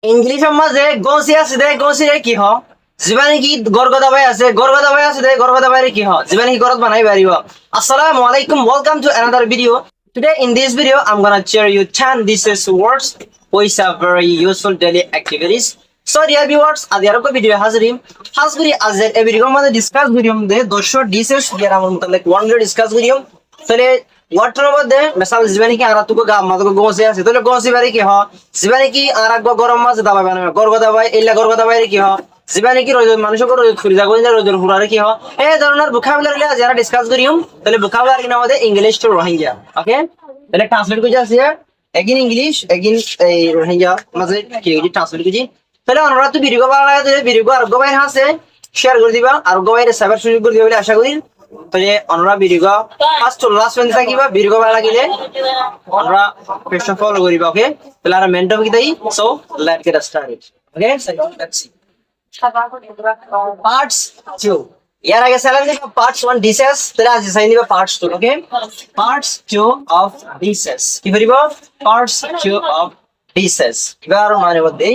ইংলিশের মাঝে গসি আছে দে গসি রে কি হ জীবানি কি গরগদা ভাই আছে গরগদা ভাই আছে দে গরগদা ভাই রে কি হ জীবানি কি গরত বানাই পারিব আসসালামু আলাইকুম welcome to another video today in this video I'm gonna share you 10 dices words which are very useful daily activities so dear viewers আজ আরো ভিডিও হাজিরি আজ এই ভিডিওর মধ্যে ডিসকাস করিম দে 200 ডিসেস যারা আমার মতলব 100 ডিসকাস করিম তাহলে ওয়াটার মধ্যে মিসাল জীবানি কি আরা তুকো গা মাঝে গোসে আছে তাহলে গোসি বারে কি হ জীবানি কি আরা গরম মাঝে দাবাই বানাবে গরগদা ভাই এলা গরগদা ভাই কি হ জীবানি কি রোজ মানুষের রোজ ফুরি যাগো না রোজের ফুরারে কি হ এই ধরনের ভোকাবুলারি যারা ডিসকাস করিম তাহলে ভোকাবুলারি নাম দে ইংলিশ টু রোহিঙ্গা ওকে তাহলে ট্রান্সলেট করে আছে এগিন ইংলিশ এগিন এই রোহিঙ্গা মাঝে কি ট্রান্সলেট করি তাহলে আমরা তো ভিডিও ভালো লাগে তাহলে ভিডিও আর গবাই আছে শেয়ার করে দিবা আর গবাই সাইবার সুযোগ করে দিবা বলে আশা করি তাহলে আমরা ভিডিও ফার্স্ট টু লাস্ট পর্যন্ত থাকিবা ভিডিও ভালো লাগিলে আমরা পেজটা ফলো করিবা ওকে তাহলে আর মেন্টর কি তাই so let's get started okay let's see parts 2 ইয়ার আগে সেলেক্ট দিবা পার্টস 1 ডিসেস তাহলে আজ সাইন দিবা parts 2 okay parts 2 of dishes কি করিবা পার্টস 2 অফ ডিসেস এবার মানে বলতে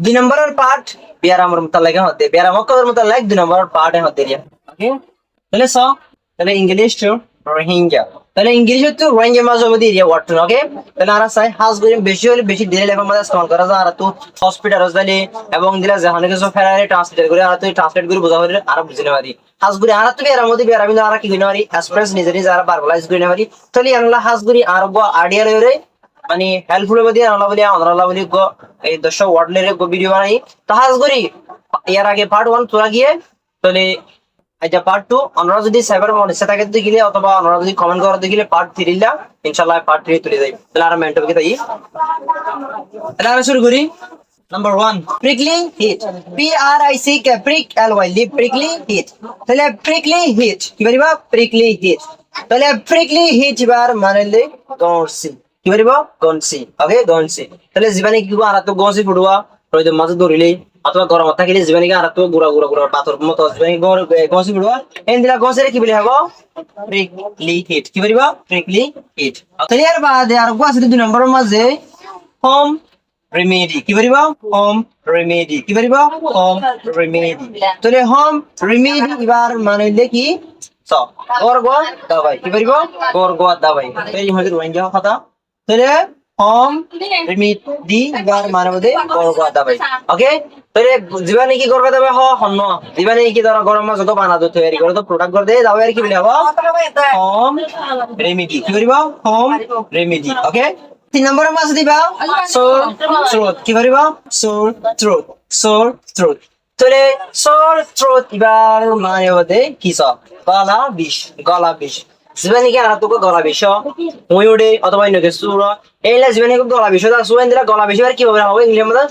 দুই নম্বরের পার্ট বিয়ার আমার মুতাল্লাকে হতে বিয়ার মক্কদের মুতাল্লাক দুই নম্বরের পার্ট হতে রিয়া ওকে তাহলে সো তাহলে ইংলিশ টু রোহিঙ্গা তাহলে ইংলিশ টু রোহিঙ্গা মাঝে মধ্যে এরিয়া ওয়ার্ড ওকে তাহলে আর সাই হাজ গরিম বেশি হলে বেশি দিলে লেভেল মধ্যে ইস্তেমাল করা যায় আর তো হসপিটাল হসপিটালে এবং দিলা জাহানে কিছু ফেরারে ট্রান্সলেট করে আর তো ট্রান্সলেট করে বোঝা হলে আর বুঝিনা পারি হাজ গরি আর তো এর মধ্যে বেরা বিন্দু আর কি কইনা পারি এক্সপ্রেস নিজে নিজে আর বারবলাইজ কইনা পারি তাহলে আল্লাহ হাজ গরি আর গো আইডিয়া লরে মানে হেল্পফুল মধ্যে আল্লাহ বলি আল্লাহ বলি গো এই 10 ওয়ার্ড লরে গো ভিডিও বানাই তো হাজ গরি এর আগে পার্ট 1 তোরা গিয়ে তাহলে আচ্ছা পার্ট 2 আমরা যদি সাইবার মনে সে থাকে দেখিলে অথবা আমরা যদি কমেন্ট করে দেখিলে পার্ট 3 লা ইনশাআল্লাহ পার্ট 3 তুলে যাই তাহলে আর মেন্টর কি তাই তাহলে আমরা শুরু করি number 1 prickly heat P R I C K prick L Y লিপ প্রিকলি হিট তাহলে প্রিকলি হিট কি বলিবা প্রিকলি হিট তাহলে প্রিকলি হিট বার মানে গনসি কি বলিবা গনসি ওকে গনসি তাহলে জীবনে কি আর তো গনসি ফুডুয়া রইদ মাঝে ধরিলে অথবা গরম থাকিলে জীবনে আর তো গুড়া গুড়া গুড়া পাথর মতো জীবনে গনসি ফুডুয়া এন্দিলা গনসিরে কি বলি হবো প্রিকলি হিট কি বলিবা প্রিকলি হিট তাহলে এর বাদে আর গো আছে দুই নম্বরের মাঝে হোম রেমেডি কি বলিবা হোম রেমেডি কি বলিবা হোম রেমেডি তাহলে হোম রেমেডি এবার মানে কি সো গরগো দাবাই কি বলিবা গরগো দাবাই এই হইছে রোহিঙ্গা কথা তাহলে হোম রেমেডি এবার মানে বলে গরগো দাবাই ওকে তাহলে জীবনে কি গরগো দাবাই হন্ন জীবনে কি ধর গরম মাছ যত বানা দো তৈরি করে তো প্রোডাক্ট করে দেই দাবাই কি বলি হবো হোম রেমেডি কি বলিবা হোম রেমেডি ওকে 3 নম্বরের মাছ দিবা সোর থ্রোট কি বলিবা সোর থ্রোট সোর থ্রোট তাহলে সোর থ্রোট এবার মানে বলে কি সব গলা বিষ জীবনে কি আর তো গলা বিষ ময়ূরে অথবা ইনকে সুর এইলা জীবনে কি গলা বিষ দা সুয়েন দিলা গলা বিষ আর কি হবে হবে ইংলিশের মধ্যে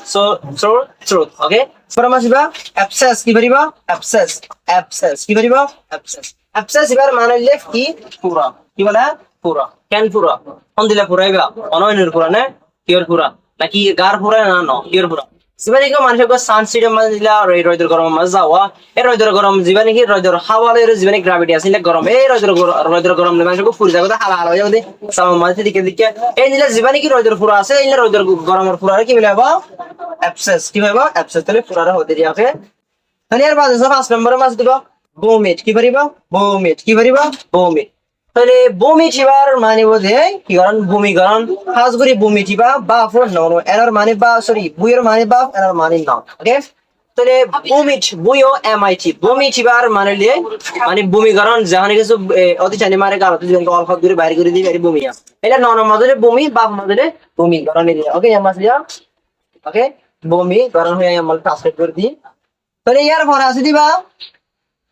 সোর থ্রোট ওকে পরে মাছ দিবা অ্যাবসেস কি বলিবা অ্যাবসেস কি বলিবা অ্যাবসেস এবার মানে কি পুরা কি বলে পুরা কেন পুরা কোন দিলা পুরাইবা অনয়নের পুরা না কিয়র পুরা নাকি গার পুরা না ন কিয়র পুরা জীবনে কি মানুষের সানসিডের মাঝে দিলা রোদের গরম মাঝে যাওয়া এই রোদের গরম জীবনে কি রোদের হাওয়ালে জীবনে গ্রাভিটি আছে গরম এই রোদের গরম মানুষকে ফুরি যাবে হালা হালা হয়ে যাবে সামনে মাঝে দিকে দিকে এই দিলা জীবনে কি রোদের পুরা আছে এই রোদের গরমের পুরা কি বলে হবো অ্যাবসেস কি হবে অ্যাবসেস তাহলে পুরাটা হতে দিয়া ওকে তাহলে এর বাদে 5 নম্বরের মাঝে দিবা বোমিট কি পারিবা বোমিট কি পারিবা বোমিট তাহলে বমি ঠিবার মানে বোঝে কি কারণ ভূমি কারণ খাস করে বমি ঠিবা বা ফোর নন এনার মানে বা সরি বুয়ের মানে বা এনার মানে না ওকে তাহলে বমিট বুয়ো এমআইটি বমি ঠিবার মানে মানে ভূমি কারণ জাহানে কিছু অতি জানি মারে গালতে জীবনকে অল্প দূরে বাইরে করে দিই বাইরে বমি এটা নন মাঝে বমি বা মাঝে বমি কারণ ওকে আমার দিয়া ওকে বমি কারণ হয়ে আমরা ট্রান্সলেট করে দিই তাহলে ইয়ার পরে আছে দিবা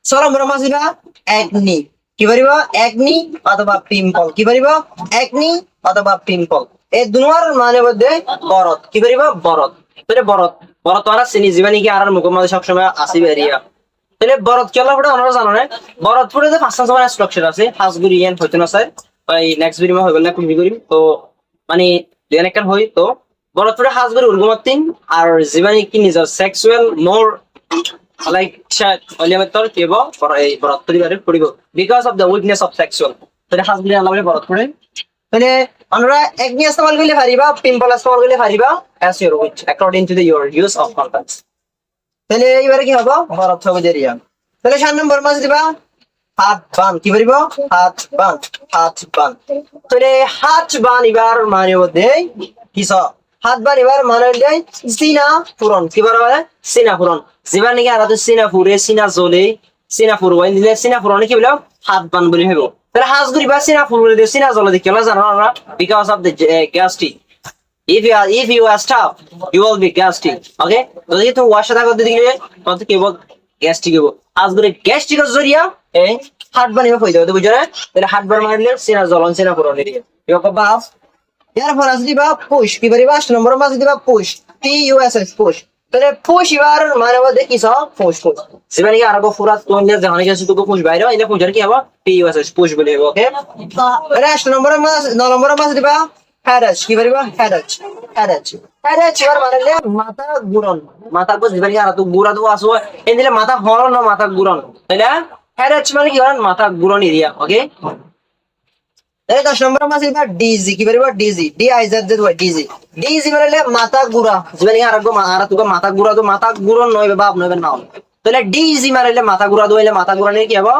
সরম বড় মাছ দিবা একনি কি বলিবা একনি অথবা পিম্পল কি বলিবা একনি অথবা পিম্পল এই দুনোর মানে মধ্যে বরত কি বলিবা বরত তাহলে বরত আর চিনি জীবনে কি আর মুখ মধ্যে সবসময় আসিবে এরিয়া তাহলে বরত কেলা পড়ে আমরা জানো না বরত পড়ে যে 5টা সময় স্ট্রাকচার আছে হাজগুড়ি এন হইতো না স্যার এই নেক্সট ভিডিও হইবল না কুমি করিম তো মানে দেন একটা হই তো বরত পড়ে হাজগুড়ি উর্গমতিন আর জীবনে কি নিজের sexual more like oliamator kebo for a borotri bare puribo because of the weakness of sexual তাহলে হাজগুড়ি আল্লাহ বলে বরত পড়ে তাহলে আমরা এক নিয়ে ইস্তেমাল করলে পারিবা পিম্পল ইস্তেমাল করলে পারিবা as your wish according to the your use of context তাহলে এইবারে কি হবে বরফ হবে দেরিয়া তাহলে 7 নম্বর মাঝে দিবা হাত বান কি বলিব হাত বান তাহলে হাত বান এবার মানে হচ্ছে কিস হাত বান এবার মানে হচ্ছে সিনা পূরণ কি বলে সিনা পূরণ যেবার নাকি আর তো সিনা পুরে সিনা জ্বলে সিনা পুরবাই দিলে সিনা পুরনে কি বলে হাত বান বলি হইব তাহলে হাজ করিবা সিনা পুরে দিয়ে সিনা জ্বলে দিয়ে কেলা জানো আমরা because of the gastric if you are starved you will be gastric okay যদি তুমি ওয়াশা থাকো দিলে কত কি বল gastric হইব আজ করে gastric এর জরিয়া এই হাত বানিয়ে কই দাও বুঝছো না তাহলে হাত বান মারলে সিনা জ্বলন সিনা পুরনে দিয়ে ইয়ো বাপ এরপর আসলে দিবা পুশ কি বলিবা 8 নম্বর মাঝে দিবা পুশ PUSH পুশ তাহলে পুশ এবার মানে হবে দেখিস পুশ সেবানি কি আরো পুরা তোমরা জানা গেছে তো পুশ বাইরে এনে পুজার কি হবে PUSH পুশ বলে হবে ওকে তাহলে 8 নম্বর মাঝে 9 নম্বর মাঝে দিবা হেডাচ কি বলিবা হেডাচ এবার মানে মাথা গুরন মাথা বুঝ দিবানি আর তো গুরা তো আসো এই দিলে মাথা হরন না মাথা গুরন তাইলে হেডাচ মানে কি হরন মাথা গুরন এরিয়া ওকে এই 10 নম্বর মাসে এটা ডিজি কি বলবো ডিজি DIZ ডিজি মানে মাথা গুড়া যেখানে আর তো মাথা গুড়া তো মাথা গুড়ন নয় বাপ নয় নাও তাহলে ডিজি মারলে মাথা গুড়া দইলে মাথা গুড়া নিয়ে কি হবে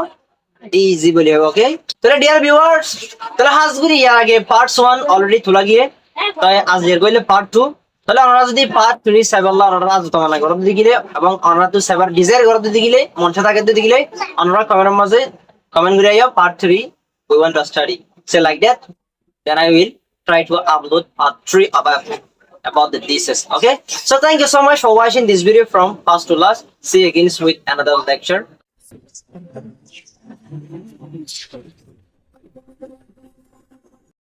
ডিজি বলি হবে ওকে তাহলে ডিয়ার ভিউয়ার্স তাহলে হাজগুরি এর আগে পার্টস 1 অলরেডি তোলা গিয়ে তাই আজ এর কইলে পার্ট 2 তাহলে আমরা যদি পার্ট 3 সাইবাল্লাহ আমরা আজ তোমার করতে দিলে এবং আমরা তো সাইবার ডিজাইন করতে দিলে মনটা থাকে দিলে আমরা কমেন্টের মাঝে কমেন্ট করে আইও part 3 we want to study say like that then I will try to upload part 3 about the thesis okay so thank you so much for watching this video from first to last see you again with another lecture